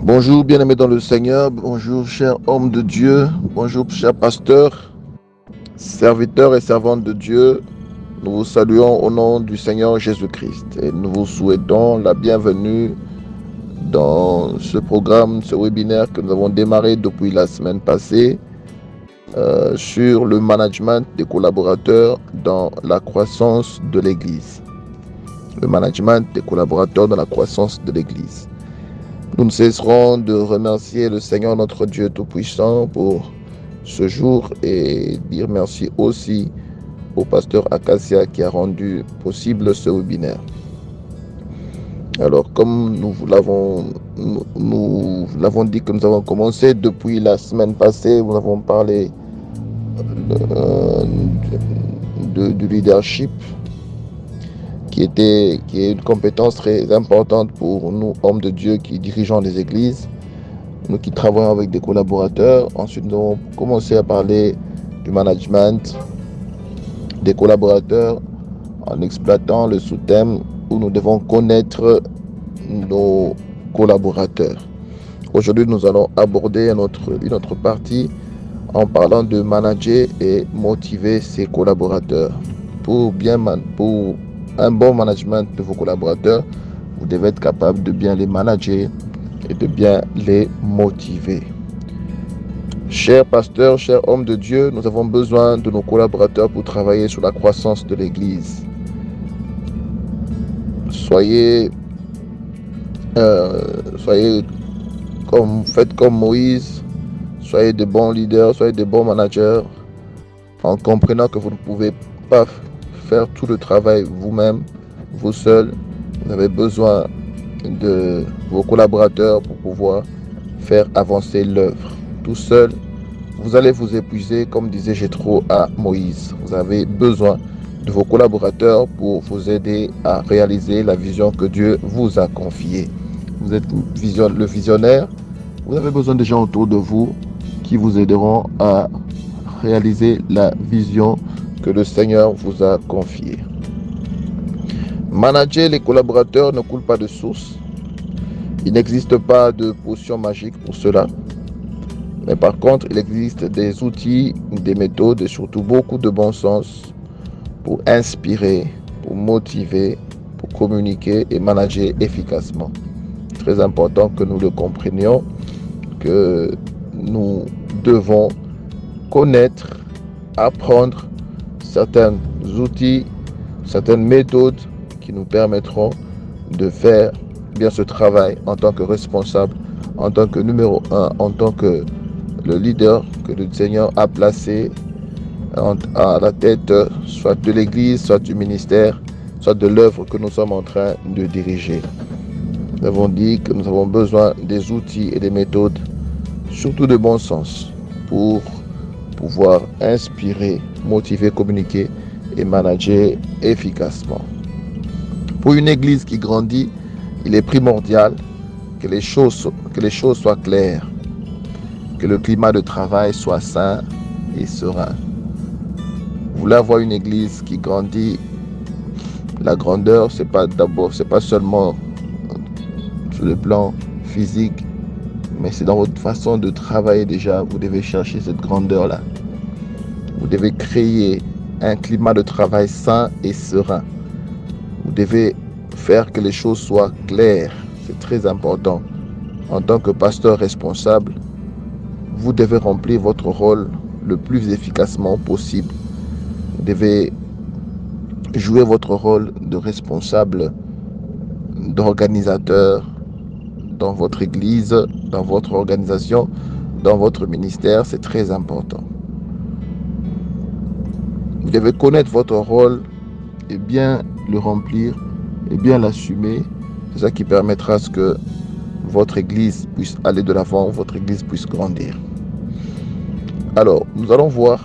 Bonjour bien-aimés dans le Seigneur, bonjour chers hommes de Dieu, bonjour chers pasteurs, serviteurs et servantes de Dieu. Nous vous saluons au nom du Seigneur Jésus-Christ et nous vous souhaitons la bienvenue dans ce programme, ce webinaire que nous avons démarré depuis la semaine passée sur le management des collaborateurs dans la croissance de l'Église. Le management des collaborateurs dans la croissance de l'Église. Nous ne cesserons de remercier le Seigneur notre Dieu Tout-Puissant pour ce jour et dire merci aussi au pasteur Acacia qui a rendu possible ce webinaire. Alors, comme nous l'avons dit que nous avons commencé depuis la semaine passée, nous avons parlé du leadership qui est une compétence très importante pour nous, hommes de Dieu qui dirigeons les églises, nous qui travaillons avec des collaborateurs. Ensuite, nous avons commencé à parler du management des collaborateurs en exploitant le sous-thème où nous devons connaître nos collaborateurs. Aujourd'hui, nous allons aborder une autre partie en parlant de manager et motiver ses collaborateurs. Pour un bon management de vos collaborateurs, vous devez être capable de bien les manager et de bien les motiver. Chers pasteurs, chers hommes de Dieu, nous avons besoin de nos collaborateurs pour travailler sur la croissance de l'Église. Faites comme Moïse, soyez de bons leaders, soyez de bons managers, en comprenant que vous ne pouvez pas faire tout le travail vous-même, vous seul. Vous avez besoin de vos collaborateurs pour pouvoir faire avancer l'œuvre. Tout seul, vous allez vous épuiser, comme disait Jéthro à Moïse. Vous avez besoin de vos collaborateurs pour vous aider à réaliser la vision que Dieu vous a confiée. Vous êtes le visionnaire, vous avez besoin de gens autour de vous qui vous aideront à réaliser la vision que le Seigneur vous a confiée. Manager les collaborateurs ne coule pas de source. Il n'existe pas de potion magique pour cela. Mais par contre, il existe des outils, des méthodes et surtout beaucoup de bon sens pour inspirer, pour motiver, pour communiquer et manager efficacement. C'est très important que nous le comprenions, que nous devons connaître, apprendre certains outils, certaines méthodes qui nous permettront de faire bien ce travail en tant que responsable, en tant que numéro 1, en tant que le leader que le Seigneur a placé à la tête soit de l'Église, soit du ministère, soit de l'œuvre que nous sommes en train de diriger. Nous avons dit que nous avons besoin des outils et des méthodes, surtout de bon sens, pour pouvoir inspirer, motiver, communiquer et manager efficacement. Pour une église qui grandit, il est primordial que les choses soient claires, que le climat de travail soit sain et serein. Vous voulez avoir une église qui grandit, la grandeur, c'est pas seulement sur le plan physique, mais c'est dans votre façon de travailler déjà. Vous devez chercher cette grandeur-là. Vous devez créer un climat de travail sain et serein. Vous devez faire que les choses soient claires. C'est très important. En tant que pasteur responsable, vous devez remplir votre rôle le plus efficacement possible. Vous devez jouer votre rôle de responsable, d'organisateur dans votre église, dans votre organisation, dans votre ministère. C'est très important. Vous devez connaître votre rôle et bien le remplir et bien l'assumer. C'est ça qui permettra à ce que votre église puisse aller de l'avant, votre église puisse grandir. Alors, nous allons voir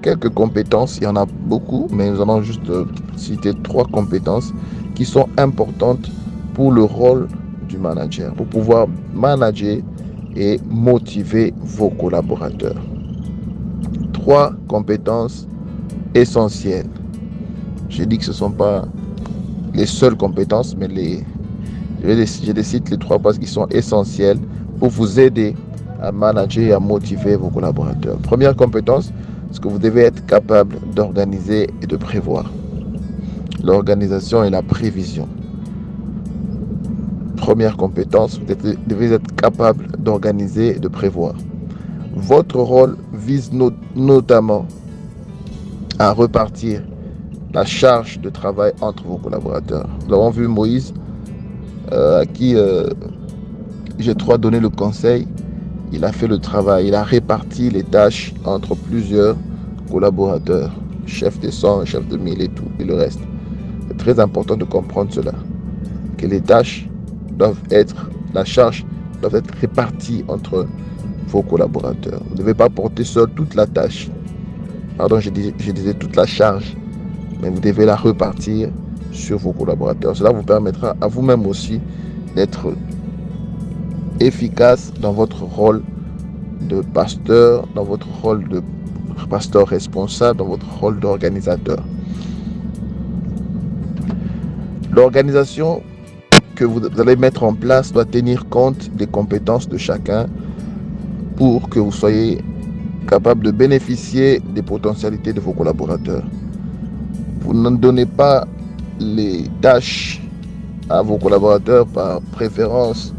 quelques compétences. Il y en a beaucoup, mais nous allons juste citer 3 compétences qui sont importantes pour le rôle du manager, pour pouvoir manager et motiver vos collaborateurs. 3 compétences essentielles. J'ai dit que ce ne sont pas les seules compétences, mais Je décide les 3 bases qui sont essentielles pour vous aider à manager et à motiver vos collaborateurs. Première compétence, c'est que vous devez être capable d'organiser et de prévoir. L'organisation et la prévision. Première compétence, vous devez être capable d'organiser et de prévoir. Votre rôle vise notamment à repartir la charge de travail entre vos collaborateurs. Nous avons vu Moïse, à qui Jéthro a donné le conseil. Il a fait le travail, il a réparti les tâches entre plusieurs collaborateurs, chef de 100, chef de 1000 et tout, et le reste. C'est très important de comprendre cela, que les tâches la charge doit être répartie entre vos collaborateurs. Vous ne devez pas porter seul toute la tâche. Pardon, je disais toute la charge, mais vous devez la repartir sur vos collaborateurs. Cela vous permettra à vous-même aussi d'être efficace dans votre rôle de pasteur, dans votre rôle de pasteur responsable, dans votre rôle d'organisateur. L'organisation que vous allez mettre en place doit tenir compte des compétences de chacun pour que vous soyez capable de bénéficier des potentialités de vos collaborateurs. Vous ne donnez pas les tâches à vos collaborateurs par préférence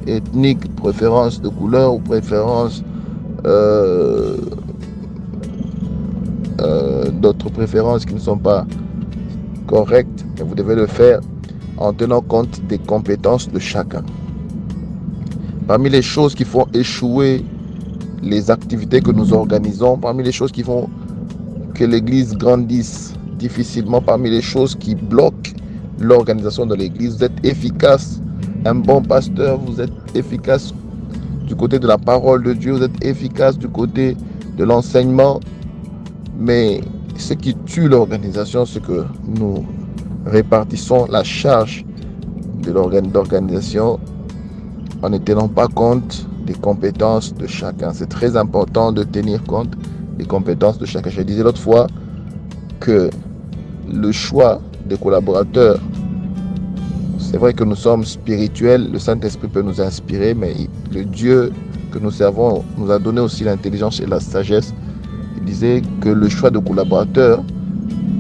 ethnique, préférence de couleur ou préférence d'autres préférences qui ne sont pas correctes, mais vous devez le faire en tenant compte des compétences de chacun. Parmi les choses qui font échouer les activités que nous organisons, parmi les choses qui font que l'Église grandisse difficilement, parmi les choses qui bloquent l'organisation de l'Église, vous êtes efficace. Un bon pasteur, vous êtes efficace du côté de la parole de Dieu, vous êtes efficace du côté de l'enseignement, mais ce qui tue l'organisation, c'est que nous répartissons la charge de l'organisation en ne tenant pas compte des compétences de chacun. C'est très important de tenir compte des compétences de chacun. Je disais l'autre fois que le choix des collaborateurs, c'est vrai que nous sommes spirituels, le Saint-Esprit peut nous inspirer, mais le Dieu que nous servons nous a donné aussi l'intelligence et la sagesse. Il disait que le choix de collaborateurs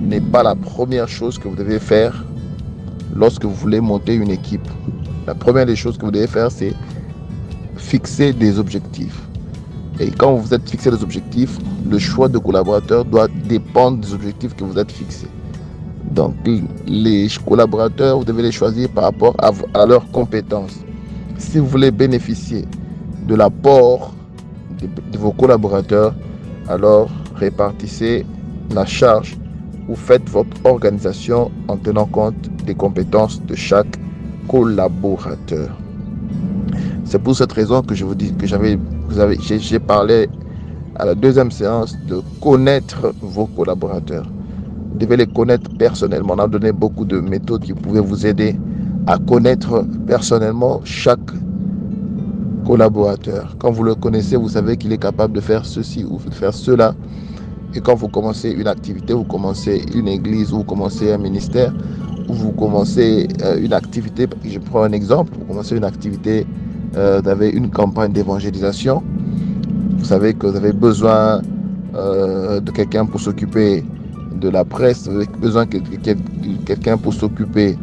n'est pas la première chose que vous devez faire lorsque vous voulez monter une équipe. La première des choses que vous devez faire, c'est fixer des objectifs. Et quand vous êtes fixé des objectifs, le choix de collaborateurs doit dépendre des objectifs que vous êtes fixés. Donc, les collaborateurs, vous devez les choisir par rapport à leurs compétences. Si vous voulez bénéficier de l'apport de vos collaborateurs, alors répartissez la charge ou faites votre organisation en tenant compte des compétences de chaque collaborateur. C'est pour cette raison que je vous dis que j'ai parlé à la deuxième séance de connaître vos collaborateurs. Vous devez les connaître personnellement. On a donné beaucoup de méthodes qui pouvaient vous aider à connaître personnellement chaque collaborateur. Quand vous le connaissez, vous savez qu'il est capable de faire ceci ou de faire cela. Et quand vous commencez une activité, vous commencez une église, ou vous commencez un ministère, ou vous commencez une activité, je prends un exemple, vous commencez une activité, vous avez une campagne d'évangélisation, vous savez que vous avez besoin de quelqu'un pour s'occuper de la presse, vous avez besoin de quelqu'un pour s'occuper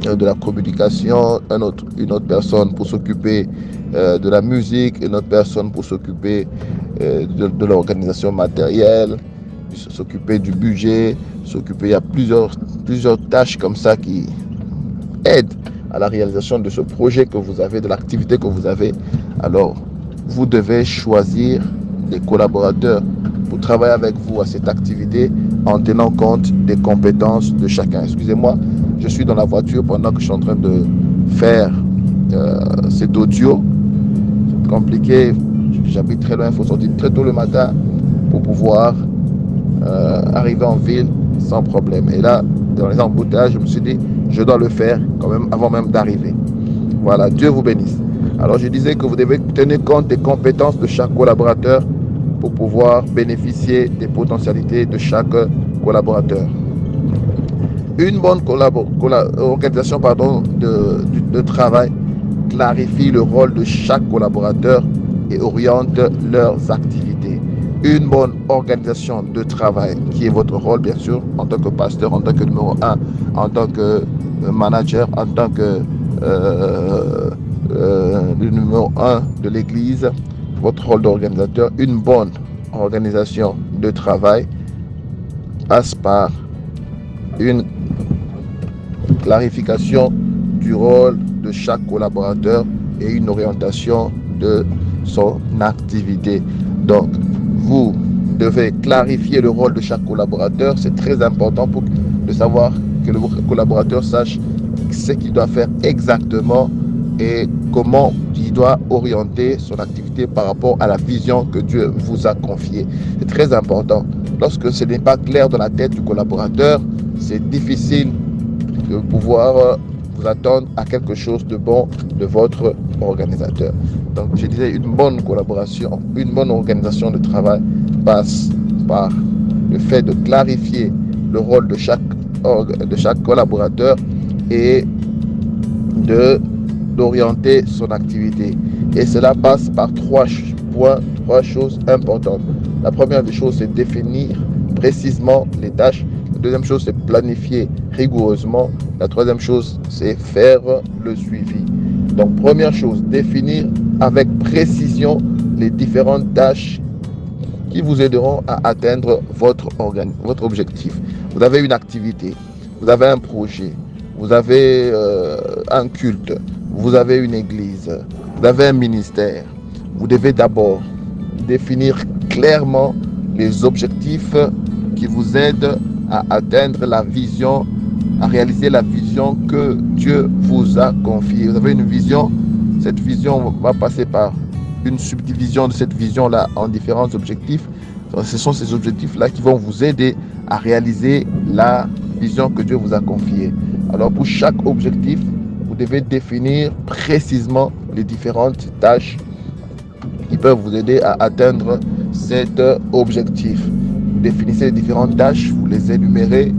de la communication, une autre personne pour s'occuper de la musique, une autre personne pour s'occuper de l'organisation matérielle, s'occuper du budget, il y a plusieurs tâches comme ça qui aident à la réalisation de ce projet que vous avez, de l'activité que vous avez. Alors, vous devez choisir des collaborateurs pour travailler avec vous à cette activité en tenant compte des compétences de chacun. Excusez-moi, je suis dans la voiture pendant que je suis en train de faire cet audio. C'est compliqué, j'habite très loin, il faut sortir très tôt le matin pour pouvoir arriver en ville sans problème. Et là, dans les embouteillages, je me suis dit, je dois le faire quand même avant même d'arriver. Voilà, Dieu vous bénisse. Alors je disais que vous devez tenir compte des compétences de chaque collaborateur pour pouvoir bénéficier des potentialités de chaque collaborateur. Une bonne organisation de travail clarifie le rôle de chaque collaborateur et oriente leurs activités. Une bonne organisation de travail, qui est votre rôle bien sûr en tant que pasteur, en tant que numéro 1, en tant que manager, en tant que le numéro 1 de l'église, votre rôle d'organisateur. Une bonne organisation de travail passe par une clarification du rôle de chaque collaborateur et une orientation de son activité. Donc, vous devez clarifier le rôle de chaque collaborateur. C'est très important de savoir que le collaborateur sache ce qu'il doit faire exactement et comment il doit orienter son activité par rapport à la vision que Dieu vous a confiée. C'est très important. Lorsque ce n'est pas clair dans la tête du collaborateur, c'est difficile de pouvoir vous attendre à quelque chose de bon de votre organisateur. Donc, je disais, une bonne collaboration, une bonne organisation de travail passe par le fait de clarifier le rôle de chaque collaborateur et d'orienter son activité. Et cela passe par trois choses importantes. La première des choses, c'est définir précisément les tâches. La deuxième chose, c'est planifier rigoureusement. La troisième chose, c'est faire le suivi. Donc, première chose, définir avec précision les différentes tâches qui vous aideront à atteindre votre objectif. Vous avez une activité, vous avez un projet, vous avez un culte, vous avez une église, vous avez un ministère. Vous devez d'abord définir clairement les objectifs qui vous aident à atteindre la vision, à réaliser la vision que Dieu vous a confiée. Vous avez une vision, cette vision va passer par une subdivision de cette vision-là en différents objectifs. Ce sont ces objectifs-là qui vont vous aider à réaliser la vision que Dieu vous a confiée. Alors pour chaque objectif, vous devez définir précisément les différentes tâches qui peuvent vous aider à atteindre cet objectif. Vous définissez les différentes tâches, vous les énumérez,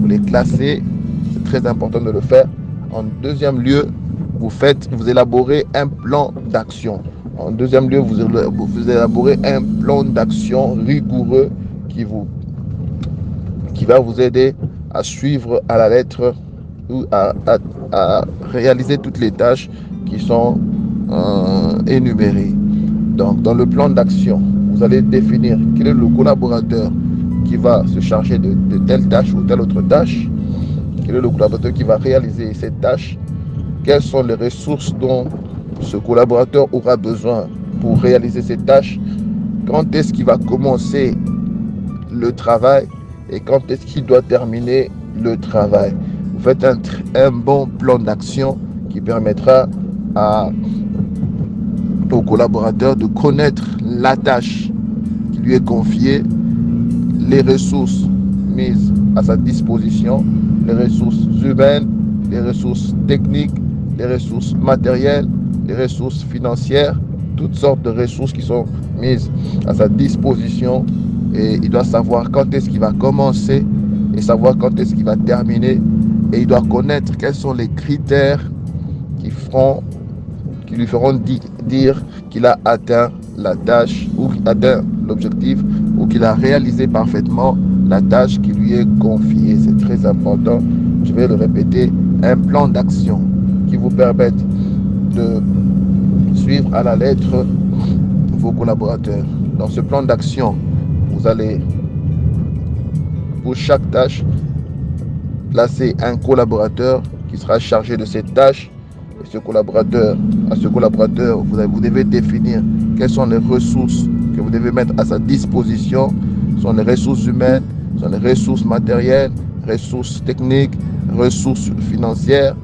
vous les classez. C'est très important de le faire. En deuxième lieu, vous élaborez un plan d'action. En deuxième lieu, vous élaborez un plan d'action rigoureux qui va vous aider à suivre à la lettre ou à réaliser toutes les tâches qui sont énumérées. Donc, dans le plan d'action, vous allez définir quel est le collaborateur qui va se charger de telle tâche ou telle autre tâche, quel est le collaborateur qui va réaliser cette tâche, quelles sont les ressources dont ce collaborateur aura besoin pour réaliser cette tâche, quand est-ce qu'il va commencer le travail et quand est-ce qu'il doit terminer le travail. Vous faites un bon plan d'action qui permettra au collaborateur de connaître la tâche qui lui est confiée, les ressources mises à sa disposition, les ressources humaines, les ressources techniques, les ressources matérielles, les ressources financières, toutes sortes de ressources qui sont mises à sa disposition, et il doit savoir quand est-ce qu'il va commencer et savoir quand est-ce qu'il va terminer, et il doit connaître quels sont les critères qui lui feront dire qu'il a atteint la tâche ou qu'il a atteint l'objectif ou qu'il a réalisé parfaitement la tâche qui lui est confiée. C'est très important, je vais le répéter, un plan d'action qui vous permette de suivre à la lettre vos collaborateurs. Dans ce plan d'action, vous allez, pour chaque tâche, placer un collaborateur qui sera chargé de cette tâche. Et à ce collaborateur, vous devez définir quelles sont les ressources que vous devez mettre à sa disposition. Ce sont les ressources humaines, ce sont les ressources matérielles, ressources techniques, ressources financières,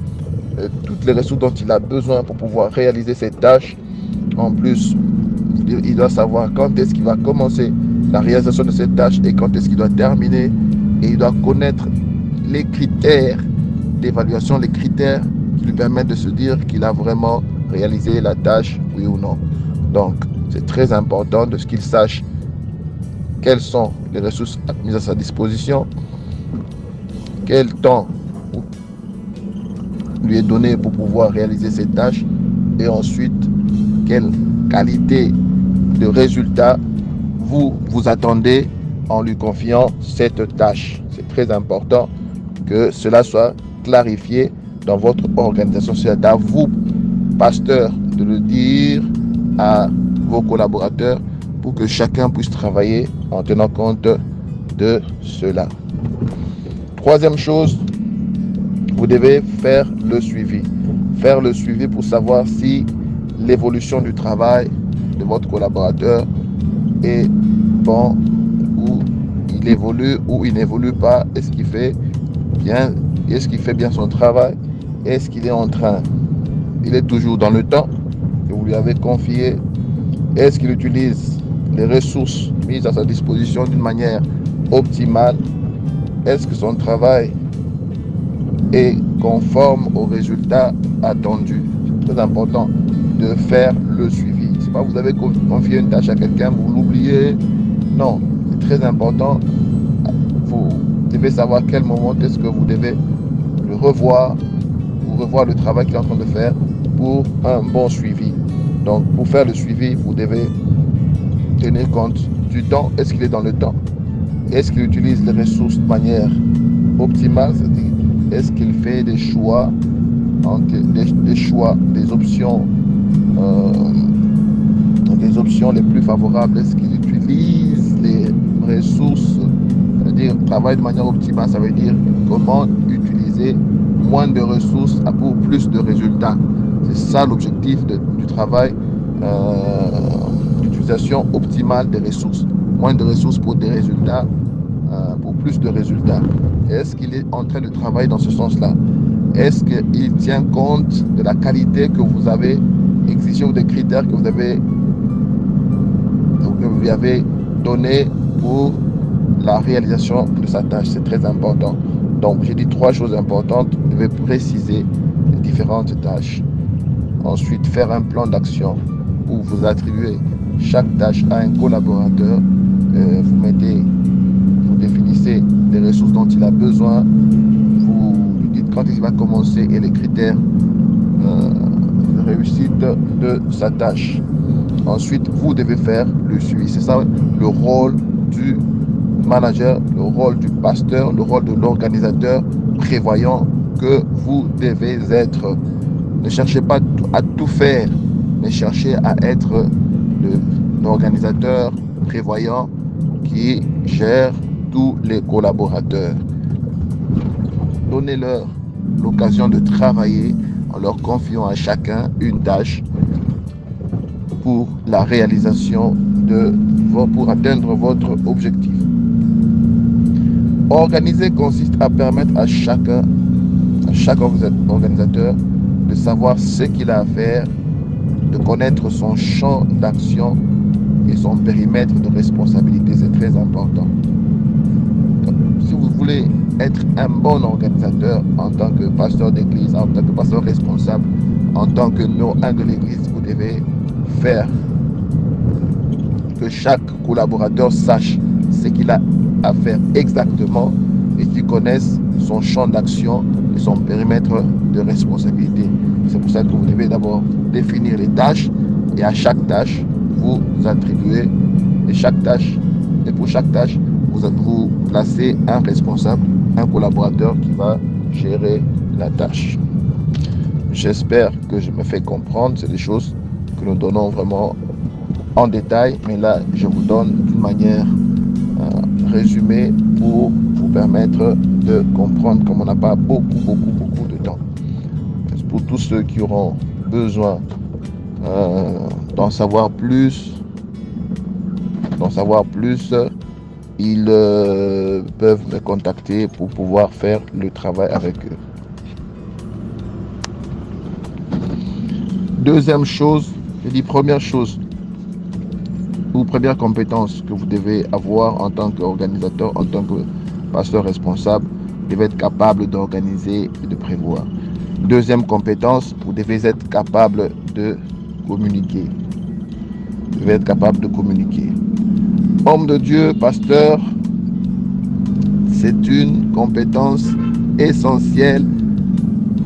toutes les ressources dont il a besoin pour pouvoir réaliser cette tâche. En plus, il doit savoir quand est-ce qu'il va commencer la réalisation de cette tâche et quand est-ce qu'il doit terminer. Et il doit connaître les critères d'évaluation, les critères qui lui permettent de se dire qu'il a vraiment réalisé la tâche, oui ou non. Donc, c'est très important de ce qu'il sache quelles sont les ressources mises à sa disposition, quel temps lui est donné pour pouvoir réaliser ces tâches et ensuite quelle qualité de résultat vous attendez en lui confiant cette tâche. C'est très important que cela soit clarifié dans votre organisation. C'est à vous, pasteur, de le dire à vos collaborateurs pour que chacun puisse travailler en tenant compte de cela. Troisième chose, vous devez faire le suivi. Faire le suivi pour savoir si l'évolution du travail de votre collaborateur est bon ou il évolue ou il n'évolue pas. Est-ce qu'il fait bien son travail? Est-ce qu'il est en train? Il est toujours dans le temps que vous lui avez confié? Est-ce qu'il utilise les ressources mises à sa disposition d'une manière optimale? Est-ce que son travail est conforme aux résultats attendus? C'est très important de faire le suivi. C'est pas vous avez confié une tâche à quelqu'un, vous l'oubliez. Non, c'est très important. Vous devez savoir quel moment est-ce que vous devez le revoir ou revoir le travail qu'il est en train de faire pour un bon suivi. Donc, pour faire le suivi, vous devez tenir compte du temps. Est-ce qu'il est dans le temps? Est-ce qu'il utilise les ressources de manière optimale? C'est-à-dire, est-ce qu'il fait des choix, des options les plus favorables? Est-ce qu'il utilise les ressources? C'est-à-dire, travailler de manière optimale, ça veut dire comment utiliser moins de ressources pour plus de résultats. C'est ça l'objectif du travail, l'utilisation optimale des ressources. Moins de ressources pour des résultats, pour plus de résultats. Est-ce qu'il est en train de travailler dans ce sens-là? Est-ce qu'il tient compte de la qualité que vous avez exigée ou des critères que vous lui avez donné pour la réalisation de sa tâche? C'est très important. Donc, j'ai dit 3 choses importantes. Vous devez préciser les différentes tâches. Ensuite, faire un plan d'action où vous attribuez chaque tâche à un collaborateur. Vous définissez les ressources dont il a besoin. Vous lui dites quand il va commencer et les critères de réussite de sa tâche. Ensuite, vous devez faire le suivi. C'est ça le rôle du manager, le rôle du pasteur, le rôle de l'organisateur prévoyant que vous devez être. Ne cherchez pas à tout faire, mais cherchez à être l'organisateur prévoyant qui gère tous les collaborateurs. Donnez-leur l'occasion de travailler en leur confiant à chacun une tâche pour la réalisation pour atteindre votre objectif. Organiser consiste à permettre à chaque organisateur de savoir ce qu'il a à faire, de connaître son champ d'action et son périmètre de responsabilité. C'est très important. Donc, si vous voulez être un bon organisateur en tant que pasteur d'église, en tant que pasteur responsable, en tant que numéro 1 de l'église, vous devez faire que chaque collaborateur sache ce qu'il a à faire exactement et qu'il connaisse son champ d'action et son périmètre de responsabilité. C'est pour ça que vous devez d'abord définir les tâches et à chaque tâche, vous attribuez et pour chaque tâche, vous placez un responsable, un collaborateur qui va gérer la tâche. J'espère que je me fais comprendre. C'est des choses que nous donnons vraiment en détail, mais là, je vous donne d'une manière résumée pour vous permettre de comprendre comme on n'a pas beaucoup de temps. Pour tous ceux qui auront besoin d'en savoir plus, ils peuvent me contacter pour pouvoir faire le travail avec eux. Deuxième chose, première chose ou première compétence que vous devez avoir en tant qu'organisateur, en tant que pasteur responsable, vous devez être capable d'organiser et de prévoir. Deuxième compétence, vous devez être capable de communiquer. Vous devez être capable de communiquer. Homme de Dieu, pasteur, c'est une compétence essentiel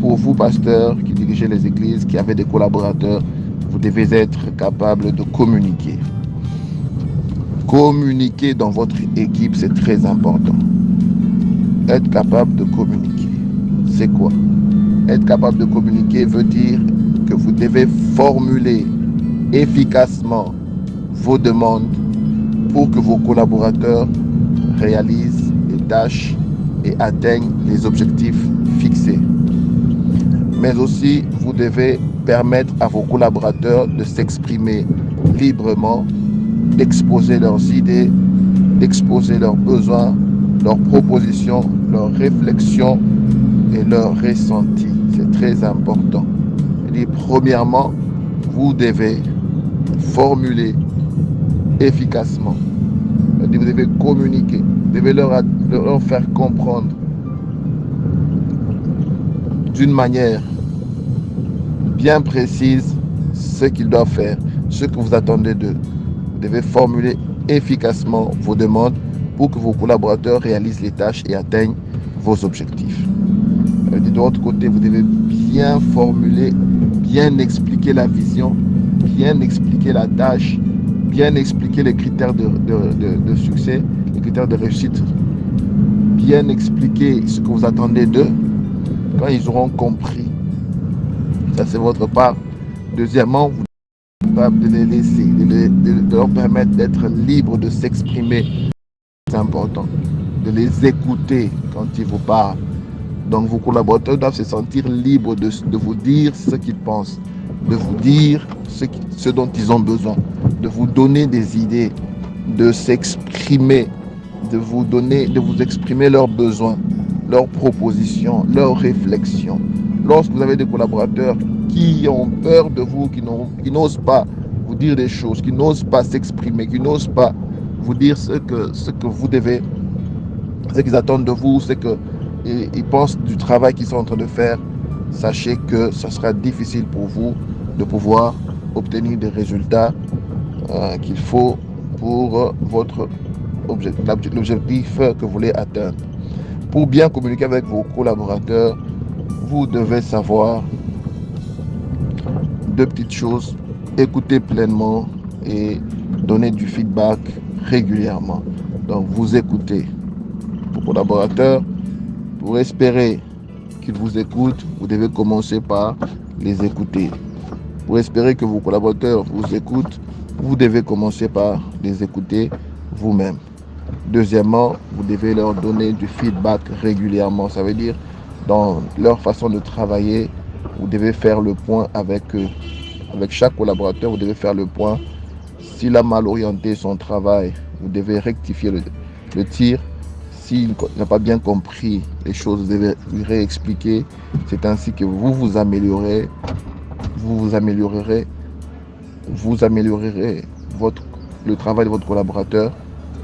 pour vous, pasteurs, qui dirigez les églises, qui avez des collaborateurs. Vous devez être capable de communiquer. Communiquer dans votre équipe, c'est très important. Être capable de communiquer, c'est quoi? Être capable de communiquer veut dire que vous devez formuler efficacement vos demandes pour que vos collaborateurs réalisent les tâches et atteignent les objectifs fixés. Mais aussi, vous devez permettre à vos collaborateurs de s'exprimer librement, d'exposer leurs idées, d'exposer leurs besoins, leurs propositions, leurs réflexions et leurs ressentis. C'est très important. Et premièrement, vous devez formuler efficacement. Vous devez communiquer. Vous devez leur faire comprendre d'une manière bien précise ce qu'ils doivent faire, ce que vous attendez d'eux. Vous devez formuler efficacement vos demandes pour que vos collaborateurs réalisent les tâches et atteignent vos objectifs. De l'autre côté, vous devez bien formuler, bien expliquer la vision, bien expliquer la tâche, bien expliquer les critères de succès, les critères de réussite, bien expliquer ce que vous attendez d'eux quand ils auront compris. Ça, c'est votre part. Deuxièmement, vous êtes capable de les laisser, de leur permettre d'être libres de s'exprimer. C'est important de les écouter quand ils vous parlent. Donc, vos collaborateurs doivent se sentir libres de vous dire ce qu'ils pensent, de vous dire ce dont ils ont besoin, de vous donner des idées, de s'exprimer, de vous exprimer leurs besoins, leurs propositions, leurs réflexions. Lorsque vous avez des collaborateurs qui ont peur de vous, qui n'osent pas vous dire des choses, qui n'osent pas s'exprimer, qui n'osent pas vous dire ce que vous devez, ce qu'ils attendent de vous, ce qu'ils pensent du travail qu'ils sont en train de faire, sachez que ça sera difficile pour vous de pouvoir obtenir des résultats qu'il faut pour l'objectif que vous voulez atteindre. Pour bien communiquer avec vos collaborateurs, vous devez savoir deux petites choses: écouter pleinement et donner du feedback régulièrement. Donc, vous écoutez vos collaborateurs. Pour espérer qu'ils vous écoutent, vous devez commencer par les écouter. Pour espérer que vos collaborateurs vous écoutent, vous devez commencer par les écouter vous-même. Deuxièmement, vous devez leur donner du feedback régulièrement. Ça veut dire, dans leur façon de travailler, vous devez faire le point avec eux. Avec chaque collaborateur, vous devez faire le point. S'il a mal orienté son travail, vous devez rectifier le tir. S'il n'a pas bien compris les choses, vous devez lui réexpliquer. C'est ainsi que vous améliorerez le travail de votre collaborateur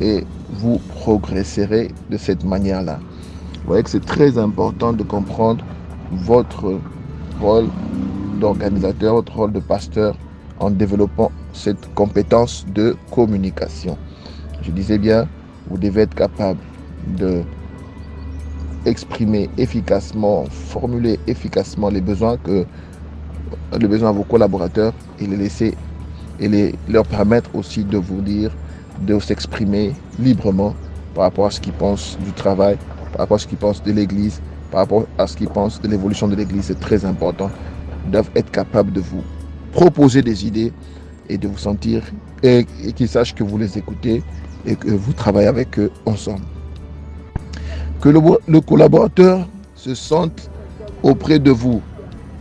et vous progresserez de cette manière-là. Vous voyez que c'est très important de comprendre votre rôle d'organisateur, votre rôle de pasteur en développant cette compétence de communication. Je disais bien, vous devez être capable de exprimer efficacement, formuler efficacement les besoins à vos collaborateurs et les laisser et leur permettre aussi de vous dire, de s'exprimer librement par rapport à ce qu'ils pensent du travail, par rapport à ce qu'ils pensent de l'église, par rapport à ce qu'ils pensent de l'évolution de l'église. C'est très important. Ils doivent être capables de vous proposer des idées et de vous sentir et qu'ils sachent que vous les écoutez et que vous travaillez avec eux ensemble. Que le collaborateur se sente auprès de vous,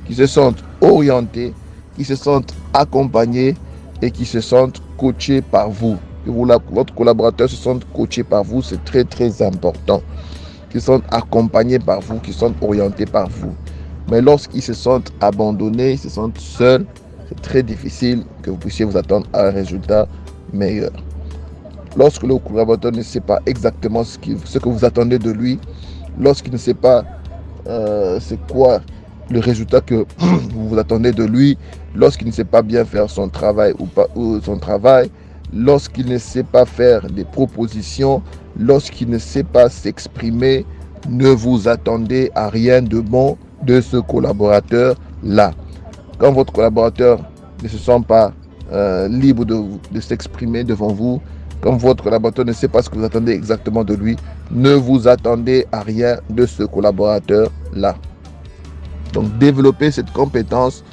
qu'il se sente orienté, qu'il se sente accompagné et qu'il se sente coaché par vous. Que votre collaborateur se sente coaché par vous, c'est très très important. Qu'il se sente accompagné par vous, qu'il se sente orienté par vous. Mais lorsqu'ils se sentent abandonnés, ils se sentent seuls, c'est très difficile que vous puissiez vous attendre à un résultat meilleur. Lorsque le collaborateur ne sait pas exactement ce que vous attendez de lui, lorsqu'il ne sait pas c'est quoi le résultat que vous vous attendez de lui, lorsqu'il ne sait pas bien faire son travail lorsqu'il ne sait pas faire des propositions, lorsqu'il ne sait pas s'exprimer, Ne vous attendez à rien de bon de ce collaborateur-là. Quand votre collaborateur ne se sent pas libre de s'exprimer devant vous, quand votre collaborateur ne sait pas ce que vous attendez exactement de lui, ne vous attendez à rien de ce collaborateur-là. Donc, développer cette compétence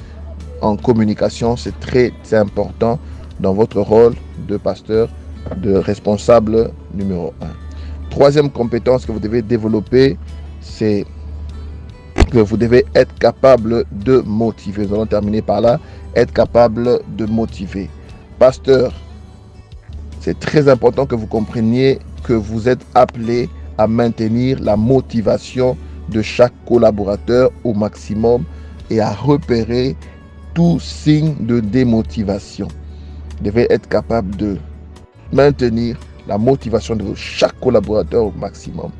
en communication, c'est très important dans votre rôle de pasteur, de responsable numéro 1. Troisième compétence que vous devez développer, c'est que vous devez être capable de motiver. Nous allons terminer par là. Être capable de motiver. Pasteur, c'est très important que vous compreniez que vous êtes appelé à maintenir la motivation de chaque collaborateur au maximum et à repérer tout signe de démotivation. Vous devez être capable de maintenir la motivation de chaque collaborateur au maximum.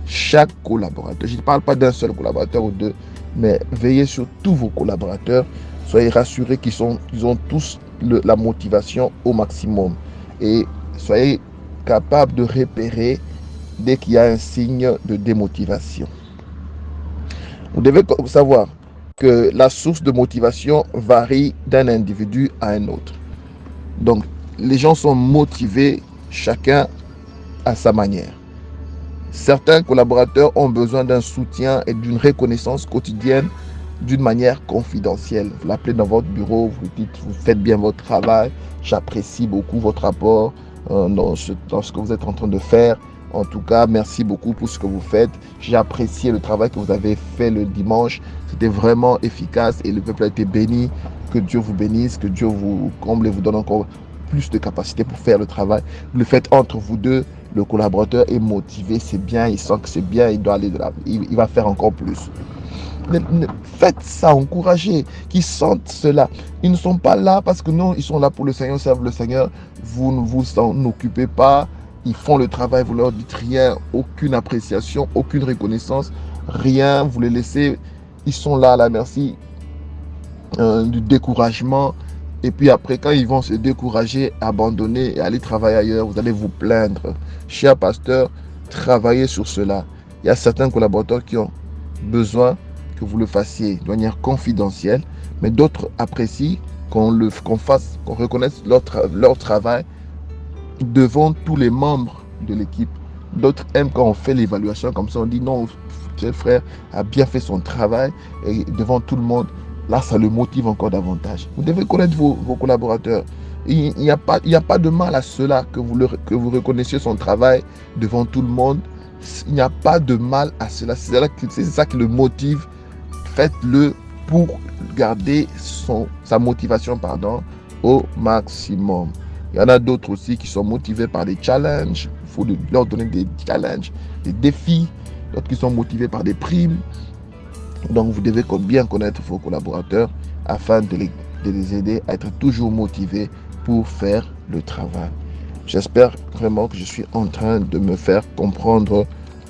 Chaque collaborateur. Je ne parle pas d'un seul collaborateur ou deux, mais veillez sur tous vos collaborateurs. Soyez rassurés qu'ils ont tous la motivation au maximum. Et soyez capables de repérer dès qu'il y a un signe de démotivation. Vous devez savoir que la source de motivation varie d'un individu à un autre. Donc, les gens sont motivés chacun à sa manière. Certains collaborateurs ont besoin d'un soutien et d'une reconnaissance quotidienne d'une manière confidentielle. Vous l'appelez dans votre bureau, vous dites vous faites bien votre travail, j'apprécie beaucoup votre apport dans ce que vous êtes en train de faire. En tout cas, merci beaucoup pour ce que vous faites. J'ai apprécié le travail que vous avez fait le dimanche. C'était vraiment efficace et le peuple a été béni. Que Dieu vous bénisse, que Dieu vous comble et vous donne encore plus de capacité pour faire le travail. Vous le faites entre vous deux. Le collaborateur est motivé, c'est bien, il sent que c'est bien, il doit aller de là, il va faire encore plus. Faites ça, encouragez, qu'ils sentent cela. Ils ne sont pas là parce que non, ils sont là pour le Seigneur, servent le Seigneur. Vous ne vous en occupez pas. Ils font le travail, vous leur dites rien, aucune appréciation, aucune reconnaissance, rien. Vous les laissez, ils sont là à la merci du découragement. Et puis après, quand ils vont se décourager, abandonner et aller travailler ailleurs, vous allez vous plaindre. Cher pasteur, travaillez sur cela. Il y a certains collaborateurs qui ont besoin que vous le fassiez de manière confidentielle, mais d'autres apprécient qu'on reconnaisse leur travail devant tous les membres de l'équipe. D'autres aiment quand on fait l'évaluation comme ça, on dit non, ce frère a bien fait son travail et devant tout le monde. Là, ça le motive encore davantage. Vous devez connaître vos collaborateurs. Il n'y a pas de mal à cela que vous reconnaissiez son travail devant tout le monde. Il n'y a pas de mal à cela. C'est ça qui le motive. Faites-le pour garder sa motivation au maximum. Il y en a d'autres aussi qui sont motivés par des challenges. Il faut leur donner des challenges, des défis. D'autres qui sont motivés par des primes. Donc, vous devez bien connaître vos collaborateurs afin de les aider à être toujours motivés pour faire le travail. J'espère vraiment que je suis en train de me faire comprendre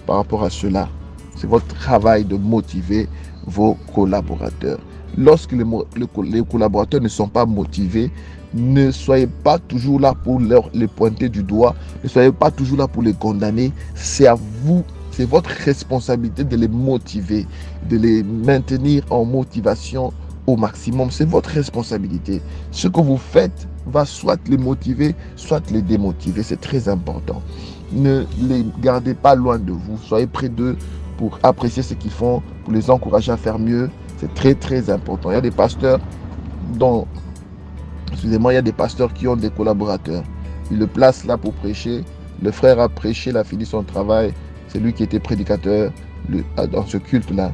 par rapport à cela. C'est votre travail de motiver vos collaborateurs. Lorsque les collaborateurs ne sont pas motivés, ne soyez pas toujours là pour les pointer du doigt. Ne soyez pas toujours là pour les condamner. C'est à vous. C'est votre responsabilité de les motiver, de les maintenir en motivation au maximum. C'est votre responsabilité. Ce que vous faites va soit les motiver, soit les démotiver. C'est très important. Ne les gardez pas loin de vous. Soyez près d'eux pour apprécier ce qu'ils font, pour les encourager à faire mieux. C'est très, très important. Il y a des pasteurs il y a des pasteurs qui ont des collaborateurs. Ils le placent là pour prêcher. Le frère a prêché, il a fini son travail. C'est lui qui était prédicateur dans ce culte-là.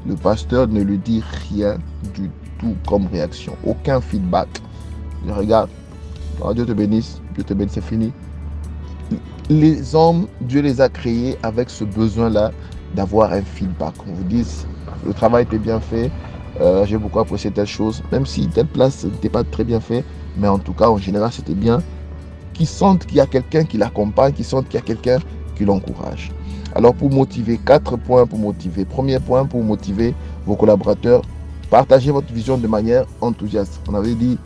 Le pasteur ne lui dit rien du tout comme réaction. Aucun feedback. Il regarde. Oh, Dieu te bénisse, c'est fini. Les hommes, Dieu les a créés avec ce besoin-là d'avoir un feedback. On vous dit, le travail était bien fait, j'ai beaucoup apprécié telle chose, même si telle place n'était pas très bien fait, mais en tout cas, en général, c'était bien. Qu'ils sentent qu'il y a quelqu'un qui l'accompagne, qu'ils sentent qu'il y a quelqu'un qui l'encourage. Alors pour motiver, 4 points pour motiver. Premier point pour motiver vos collaborateurs, partagez votre vision de manière enthousiaste. On avait dit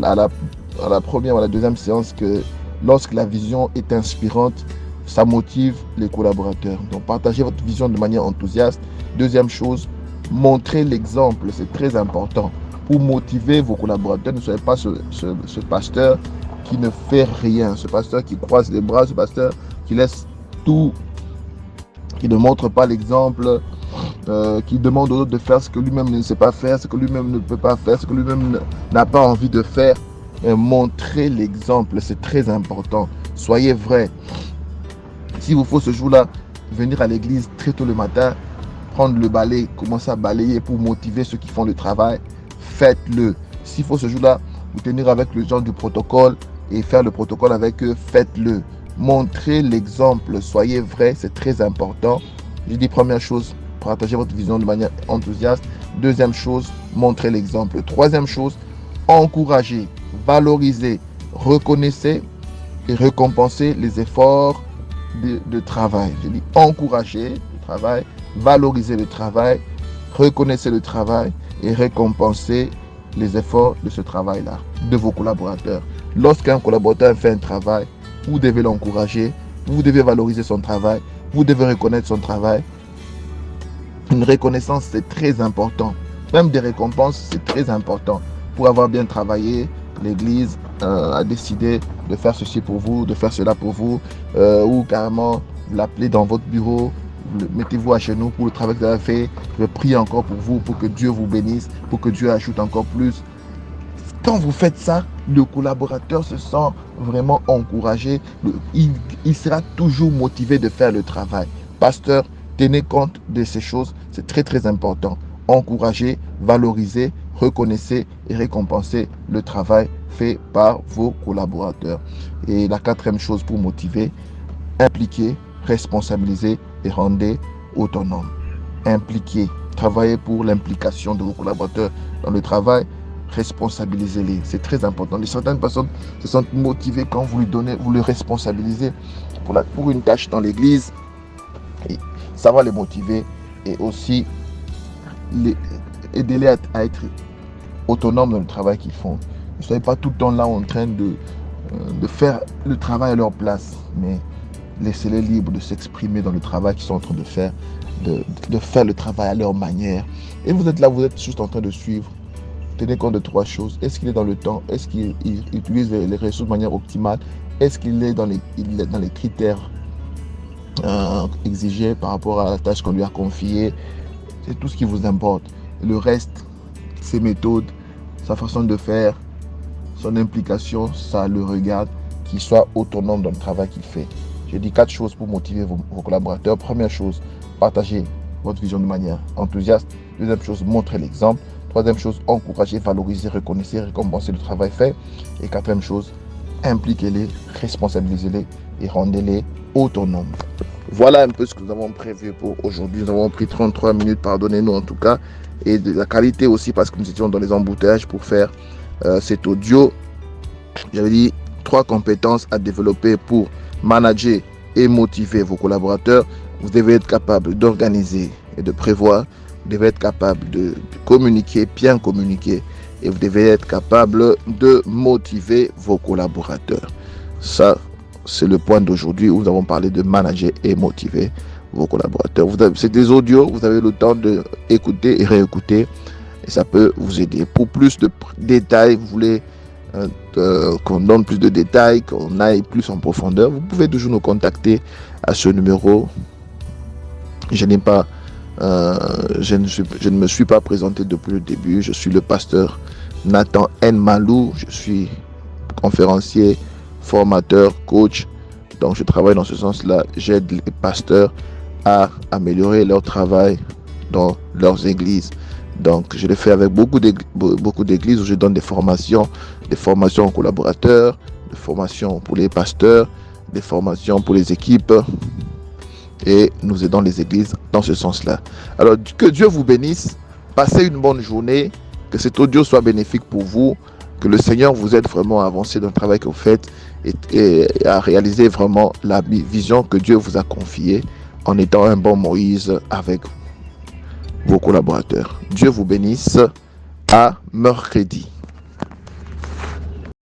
à la première ou à la deuxième séance que lorsque la vision est inspirante, ça motive les collaborateurs. Donc, partagez votre vision de manière enthousiaste. Deuxième chose, montrez l'exemple. C'est très important. Pour motiver vos collaborateurs, ne soyez pas ce pasteur qui ne fait rien, ce pasteur qui croise les bras, ce pasteur qui laisse tout, qui ne montre pas l'exemple, qui demande aux autres de faire ce que lui-même ne sait pas faire, ce que lui-même ne peut pas faire, ce que lui-même n'a pas envie de faire. Montrez l'exemple, c'est très important. Soyez vrai. S'il vous faut ce jour-là, venir à l'église très tôt le matin, prendre le balai, commencer à balayer pour motiver ceux qui font le travail, faites-le. S'il faut ce jour-là, vous tenir avec les gens du protocole et faire le protocole avec eux, faites-le. Montrez l'exemple, soyez vrai, c'est très important. Je dis première chose, partagez votre vision de manière enthousiaste. Deuxième chose, montrez l'exemple. Troisième chose, encouragez, valorisez, reconnaissez et récompensez les efforts de travail. Je dis encouragez le travail, valorisez le travail, reconnaissez le travail et récompensez les efforts de ce travail-là, de vos collaborateurs. Lorsqu'un collaborateur fait un travail, vous devez l'encourager, vous devez valoriser son travail, vous devez reconnaître son travail. Une reconnaissance, c'est très important. Même des récompenses, c'est très important. Pour avoir bien travaillé, l'église a décidé de faire ceci pour vous, de faire cela pour vous, ou carrément vous l'appelez dans votre bureau, mettez-vous à genoux pour le travail que vous avez fait, je prie encore pour vous, pour que Dieu vous bénisse, pour que Dieu ajoute encore plus. Quand vous faites ça, le collaborateur se sent vraiment encouragé, il sera toujours motivé de faire le travail. Pasteur, tenez compte de ces choses, c'est très très important. Encouragez, valorisez, reconnaissez et récompensez le travail fait par vos collaborateurs. Et la quatrième chose pour motiver, impliquez, responsabilisez et rendez autonomes. Impliquez, travaillez pour l'implication de vos collaborateurs dans le travail, responsabilisez-les. C'est très important. Certaines personnes se sentent motivées quand vous les responsabilisez pour une tâche dans l'église. Et ça va les motiver et aussi aider-les à être autonomes dans le travail qu'ils font. Ne soyez pas tout le temps là en train de faire le travail à leur place, mais laissez-les libres de s'exprimer dans le travail qu'ils sont en train de faire, de faire le travail à leur manière. Et vous êtes là, vous êtes juste en train de suivre. Tenez compte de trois choses. Est-ce qu'il est dans le temps? Est-ce qu'il utilise les ressources de manière optimale? Est-ce qu'il est dans les critères exigés par rapport à la tâche qu'on lui a confiée? C'est tout ce qui vous importe. Le reste, ses méthodes, sa façon de faire, son implication, ça le regarde, qu'il soit autonome dans le travail qu'il fait. J'ai dit 4 choses pour motiver vos collaborateurs. Première chose, partagez votre vision de manière enthousiaste. Deuxième chose, montrez l'exemple. Troisième chose, encouragez, valorisez, reconnaissez, récompensez le travail fait. Et quatrième chose, impliquez-les, responsabilisez-les et rendez-les autonomes. Voilà un peu ce que nous avons prévu pour aujourd'hui. Nous avons pris 33 minutes, pardonnez-nous en tout cas, et de la qualité aussi parce que nous étions dans les embouteillages pour faire cet audio. J'avais dit 3 compétences à développer pour manager et motiver vos collaborateurs. Vous devez être capable d'organiser et de prévoir. Vous devez être capable de communiquer, bien communiquer. Et vous devez être capable de motiver vos collaborateurs. Ça, c'est le point d'aujourd'hui où nous avons parlé de manager et motiver vos collaborateurs. C'est des audios, vous avez le temps d'écouter et réécouter. Et ça peut vous aider. Pour plus de détails, vous voulez qu'on donne plus de détails, qu'on aille plus en profondeur, vous pouvez toujours nous contacter à ce numéro. Je ne me suis pas présenté depuis le début. Je suis le pasteur Nathan N. Malou. Je suis conférencier, formateur, coach. Donc je travaille dans ce sens-là. J'aide les pasteurs à améliorer leur travail dans leurs églises. Donc je le fais avec beaucoup d'églises où je donne des formations aux collaborateurs, des formations pour les pasteurs, des formations pour les équipes. Et nous aidons les églises dans ce sens-là. Alors, que Dieu vous bénisse. Passez une bonne journée. Que cet audio soit bénéfique pour vous. Que le Seigneur vous aide vraiment à avancer dans le travail que vous faites et à réaliser vraiment la vision que Dieu vous a confiée en étant un bon Moïse avec vos collaborateurs. Dieu vous bénisse. À mercredi.